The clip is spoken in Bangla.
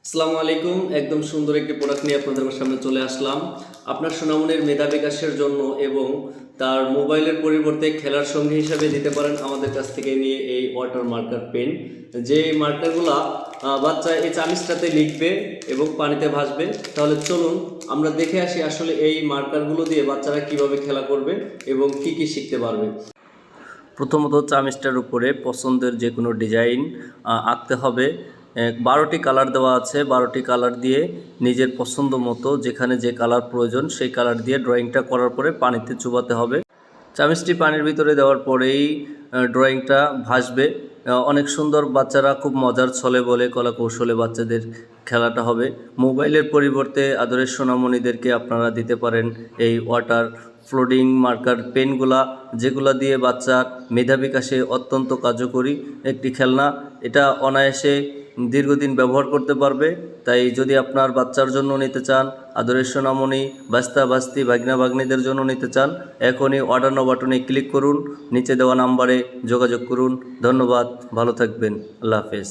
আসসালামু আলাইকুম। একদম সুন্দর একটি প্রোডাক্ট নিয়ে আপনাদের সামনে চলে আসলাম। আপনার সোনামনির মেধা বিকাশের জন্য এবং তার মোবাইলের পরিবর্তে খেলার সঙ্গী হিসাবে দিতে পারেন আমাদের কাছ থেকে নিয়ে এই ওয়াটার মার্কার পেন। যে মার্কারগুলা বাচ্চা এই চামিচটাতে লিখবে এবং পানিতে ভাসবে। তাহলে চলুন আমরা দেখে আসি আসলে এই মার্কারগুলো দিয়ে বাচ্চারা কিভাবে খেলা করবে এবং কি কি শিখতে পারবে। প্রথমত চামিচটার উপরে পছন্দের যে কোনো ডিজাইন আঁকতে হবে। 12টি কালার দেওয়া আছে। 12টি কালার দিয়ে নিজের পছন্দ মতো যেখানে যে কালার প্রয়োজন সেই কালার দিয়ে ড্রয়িংটা করার পরে পানিতে চুবাতে হবে। চামিচটি পানির ভিতরে দেওয়ার পরেই ড্রয়িংটা ভাসবে। অনেক সুন্দর, বাচ্চারা খুব মজার ছলে বলে কলা কৌশলে বাচ্চাদের খেলাটা হবে। মোবাইলের পরিবর্তে আদরের সোনামণিদেরকে আপনারা দিতে পারেন এই ওয়াটার ফ্লোডিং মার্কার পেনগুলা, যেগুলা দিয়ে বাচ্চার মেধা বিকাশে অত্যন্ত কার্যকরী একটি খেলনা। এটা অনায়াসে দীর্ঘদিন ব্যবহার করতে পারবে। তাই যদি আপনার বাচ্চার জন্য নিতে চান, আদরের সোনামণি, বাস্তা বাস্তি, ভাগ্না ভাগ্নিদের জন্য নিতে চান, এখনই অর্ডার নাও বাটনে ক্লিক করুন, নিচে দেওয়া নাম্বারে যোগাযোগ করুন। ধন্যবাদ, ভালো থাকবেন, আল্লাহ হাফেজ।